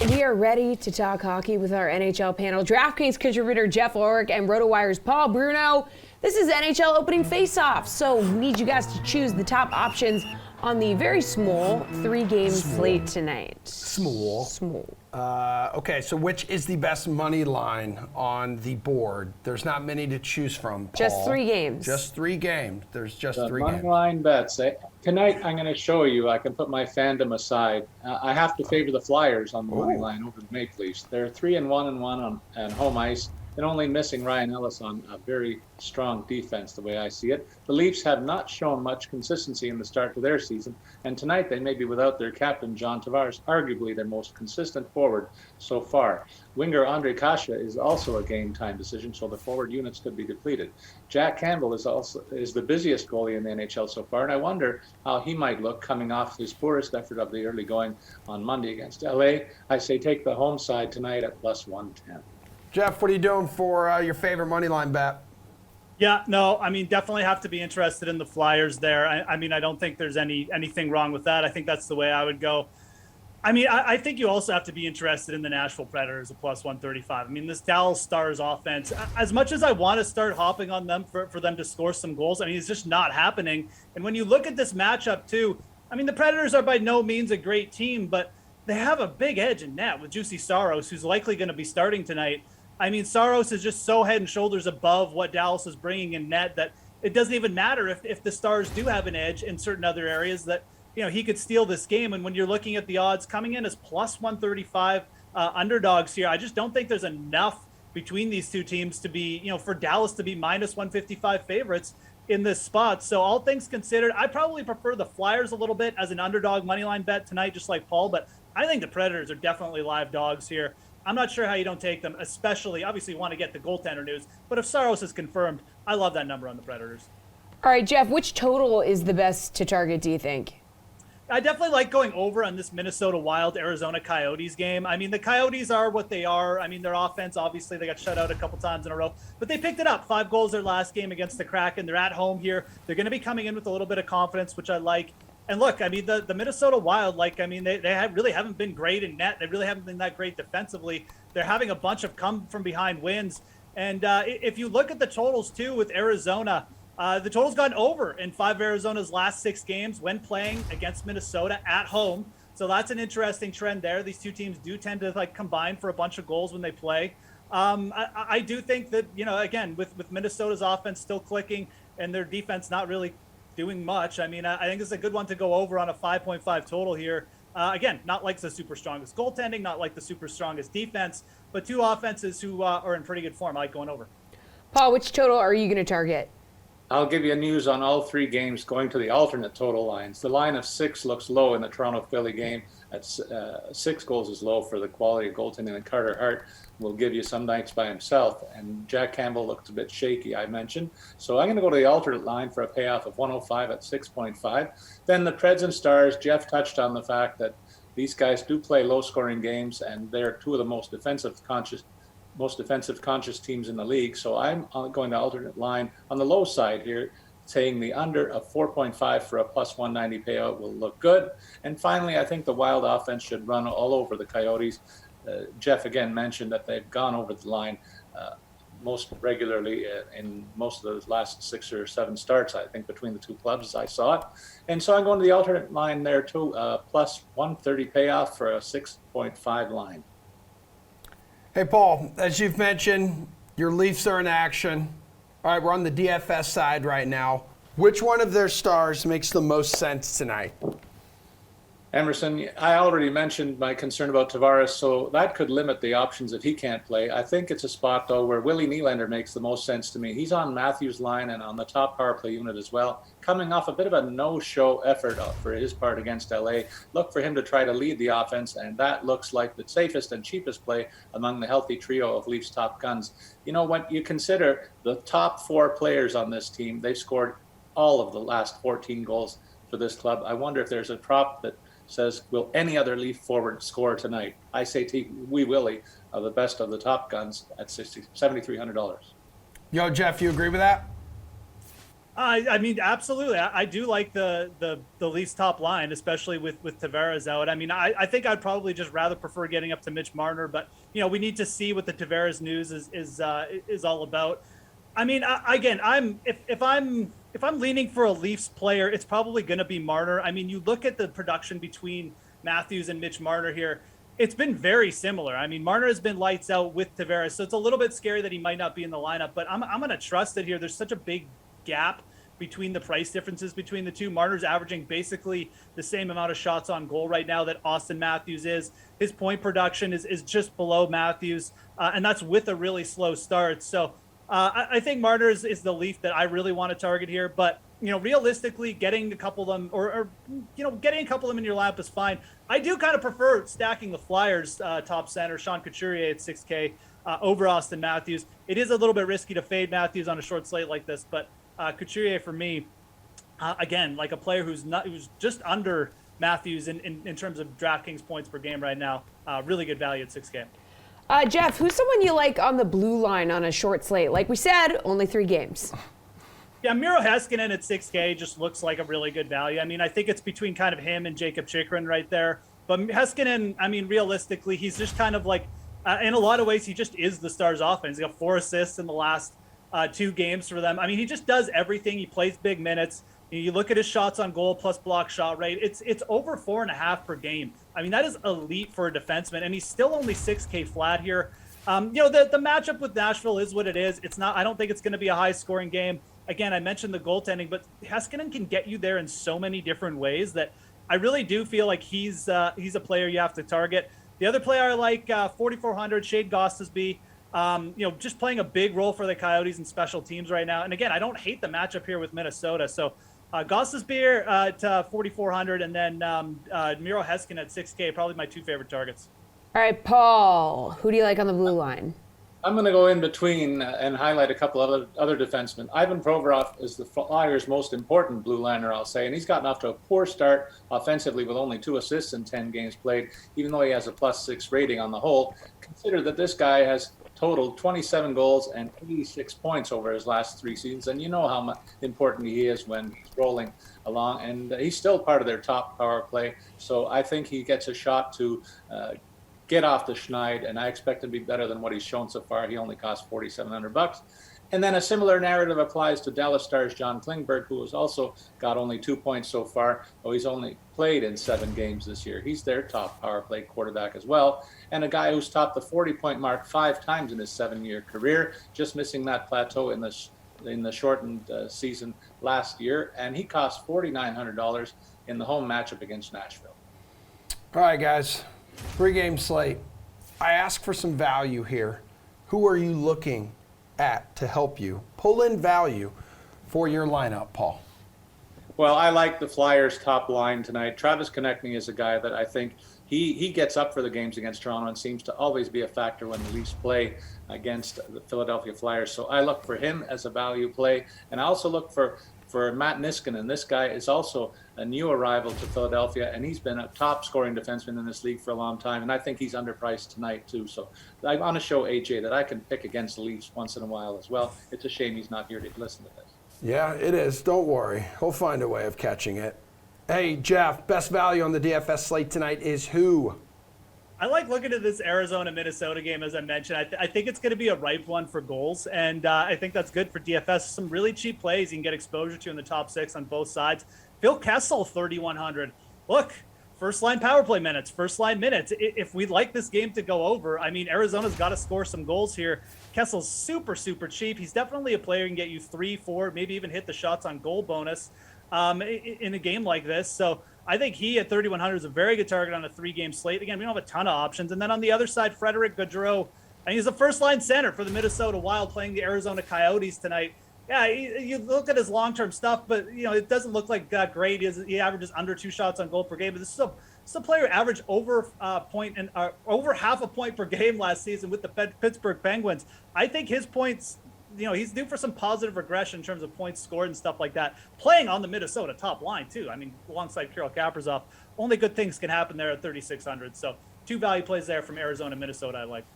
We are ready to talk hockey with our NHL panel. DraftKings contributor Geoff, Ulrich, and Rotowire's Bruno. This is NHL Opening Faceoff, so we need you guys to choose the top options on the very small 3-game slate tonight. Small. Small. Okay, so which is the best money line on the board? There's not many to choose from, Paul. Just 3 games. Just 3 games. There's just the 3 money games. line bets. Tonight, I'm going to show you. I can put my fandom aside. I have to favor the Flyers on the money line over the Maple Leafs. They're 3-1-1 on home ice, and only missing Ryan Ellis on a very strong defense, the way I see it. The Leafs have not shown much consistency in the start to their season, and tonight they may be without their captain, John Tavares, arguably their most consistent forward so far. Winger Andre Kasha is also a game-time decision, so the forward units could be depleted. Jack Campbell is the busiest goalie in the NHL so far, and I wonder how he might look coming off his poorest effort of the early going on Monday against LA. I say take the home side tonight at plus 110. Geoff, what are you doing for your favorite money line bet? Yeah, no, I mean, definitely have to be interested in the Flyers there. I mean, I don't think there's anything wrong with that. I think that's the way I would go. I mean, I think you also have to be interested in the Nashville Predators at plus 135. I mean, this Dallas Stars offense, as much as I want to start hopping on them for them to score some goals, I mean, it's just not happening. And when you look at this matchup too, I mean, the Predators are by no means a great team, but they have a big edge in net with Juuse Saros, who's likely going to be starting tonight. I mean, Saros is just so head and shoulders above what Dallas is bringing in net that it doesn't even matter if the Stars do have an edge in certain other areas that, you know, he could steal this game. And when you're looking at the odds coming in as plus 135 underdogs here, I just don't think there's enough between these two teams to be, you know, for Dallas to be minus 155 favorites in this spot. So all things considered, I probably prefer the Flyers a little bit as an underdog moneyline bet tonight, just like Paul, but I think the Predators are definitely live dogs here. I'm not sure how you don't take them, especially, obviously, you want to get the goaltender news. But if Saros is confirmed, I love that number on the Predators. All right, Geoff, which total is the best to target, do you think? I definitely like going over on this Minnesota Wild Arizona Coyotes game. I mean, the Coyotes are what they are. I mean, their offense, obviously, they got shut out a couple times in a row. But they picked it up. 5 goals their last game against the Kraken. They're at home here. They're going to be coming in with a little bit of confidence, which I like. And look, I mean, the Minnesota Wild, like, I mean, they really haven't been great in net. They really haven't been that great defensively. They're having a bunch of come-from-behind wins. And if you look at the totals, too, with Arizona, the total's gone over in 5 of Arizona's last 6 games when playing against Minnesota at home. So that's an interesting trend there. These two teams do tend to, like, combine for a bunch of goals when they play. I do think that, you know, again, with Minnesota's offense still clicking and their defense not really doing much. I mean, I think it's a good one to go over on a 5.5 total here. Again, not like the super strongest goaltending, not like the super strongest defense, but 2 offenses who are in pretty good form. I like going over. Paul, which total are you going to target? I'll give you news on all 3 games going to the alternate total lines. The line of 6 looks low in the Toronto-Philly game. At 6 goals is low for the quality of goaltending, and Carter Hart will give you some nights by himself. And Jack Campbell looked a bit shaky, I mentioned. So I'm going to go to the alternate line for a payoff of 105 at 6.5. Then the Preds and Stars, Geoff touched on the fact that these guys do play low-scoring games, and they're 2 of the most defensive conscious teams in the league. So I'm going to alternate line on the low side here, saying the under of 4.5 for a plus 190 payout will look good. And finally, I think the Wild offense should run all over the Coyotes. Geoff again mentioned that they've gone over the line most regularly in most of those last 6 or 7 starts, I think, between the 2 clubs as I saw it. And so I'm going to the alternate line there too, plus 130 payoff for a 6.5 line. Hey, Paul, as you've mentioned, your Leafs are in action. All right, we're on the DFS side right now. Which one of their stars makes the most sense tonight? Emerson, I already mentioned my concern about Tavares, so that could limit the options if he can't play. I think it's a spot, though, where Willie Nylander makes the most sense to me. He's on Matthews' line and on the top power play unit as well, coming off a bit of a no-show effort for his part against LA. Look for him to try to lead the offense, and that looks like the safest and cheapest play among the healthy trio of Leafs top guns. You know, when you consider the top 4 players on this team, they've scored all of the last 14 goals for this club. I wonder if there's a prop that says, will any other Leaf forward score tonight? I say Wee Willie, the best of the top guns, at $7,300. Yo, Geoff, you agree with that? I mean, absolutely. I do like the Leafs top line, especially with Tavares out. I mean, I think I'd probably just rather prefer getting up to Mitch Marner, but we need to see what the Tavares news is all about. I mean, if I'm leaning for a Leafs player, it's probably going to be Marner. I mean, you look at the production between Matthews and Mitch Marner here. It's been very similar. I mean, Marner has been lights out with Tavares, so it's a little bit scary that he might not be in the lineup, but I'm going to trust it here. There's such a big gap between the price differences between the two. Marner's averaging basically the same amount of shots on goal right now that Austin Matthews is. His point production is just below Matthews, and that's with a really slow start. So I think Marner is the Leaf that I really want to target here. But, realistically, getting a couple of them or getting a couple of them in your lap is fine. I do kind of prefer stacking the Flyers top center, Sean Couturier at 6K over Austin Matthews. It is a little bit risky to fade Matthews on a short slate like this, but Couturier for me, again, like a player who's just under Matthews in terms of DraftKings points per game right now. Really good value at 6K. Geoff, who's someone you like on the blue line on a short slate? Like we said, only 3 games. Yeah, Miro Heiskanen at 6K just looks like a really good value. I mean, I think it's between kind of him and Jacob Chychrun right there. But Heiskanen, I mean, realistically, he's just kind of like, in a lot of ways, he just is the Stars' offense. He got 4 assists in the last 2 games for them. I mean, he just does everything. He plays big minutes. You look at his shots on goal plus block shot rate. It's over 4.5 per game. I mean, that is elite for a defenseman, and he's still only 6K flat here. The matchup with Nashville is what it is. It's not. I don't think it's going to be a high-scoring game. Again, I mentioned the goaltending, but Heiskanen can get you there in so many different ways that I really do feel like he's a player you have to target. The other player I like, 4,400, Shade Gostisbehere. Just playing a big role for the Coyotes and special teams right now. And again, I don't hate the matchup here with Minnesota. So Gostisbehere at 4,400 and then Miro Heiskanen at 6K, probably my 2 favorite targets. All right, Paul, who do you like on the blue line? I'm going to go in between and highlight a couple of other defensemen. Ivan Provorov is the Flyers' most important blue liner, I'll say, and he's gotten off to a poor start offensively with only 2 assists in 10 games played, even though he has a +6 rating on the whole. Consider that this guy has totaled 27 goals and 86 points over his last 3 seasons, and you know how important he is when he's rolling along, and he's still part of their top power play, so I think he gets a shot to get off the schneid, and I expect him to be better than what he's shown so far. He only cost $4,700. And then a similar narrative applies to Dallas Stars' John Klingberg, who has also got only 2 points so far, though he's only played in 7 games this year. He's their top power play quarterback as well, and a guy who's topped the 40-point mark 5 times in his 7-year career, just missing that plateau in the shortened season last year, and he cost $4,900 in the home matchup against Nashville. All right, guys. 3-game slate. I ask for some value here. Who are you looking at to help you pull in value for your lineup, Paul? Well, I like the Flyers' top line tonight. Travis Konechny is a guy that I think he gets up for the games against Toronto and seems to always be a factor when the Leafs play against the Philadelphia Flyers. So I look for him as a value play, and I also look for Matt Niskanen. This guy is also a new arrival to Philadelphia, and he's been a top scoring defenseman in this league for a long time, and I think he's underpriced tonight too. So I want to show AJ that I can pick against the Leafs once in a while as well. It's a shame he's not here to listen to this. Yeah, it is. Don't worry. He'll find a way of catching it. Hey, Geoff, best value on the DFS slate tonight is who? I like looking at this Arizona-Minnesota game, as I mentioned. I think it's going to be a ripe one for goals, and I think that's good for DFS. Some really cheap plays you can get exposure to in the top 6 on both sides. Phil Kessel, 3,100. Look, first-line power play minutes, first-line minutes. If we'd like this game to go over, I mean, Arizona's got to score some goals here. Kessel's super, super cheap. He's definitely a player who can get you 3, 4, maybe even hit the shots on goal bonus in a game like this. So I think he at 3,100 is a very good target on a 3-game slate. Again, we don't have a ton of options. And then on the other side, Frederick Goudreau, and he's a first-line center for the Minnesota Wild playing the Arizona Coyotes tonight. Yeah, you look at his long-term stuff, but it doesn't look like that great. He averages under 2 shots on goal per game. But this is a player who averaged over over half a point per game last season with the Pittsburgh Penguins. I think his points, he's due for some positive regression in terms of points scored and stuff like that. Playing on the Minnesota top line too. I mean, alongside Kirill Kaprizov, only good things can happen there at 3,600. So 2 value plays there from Arizona, Minnesota I like.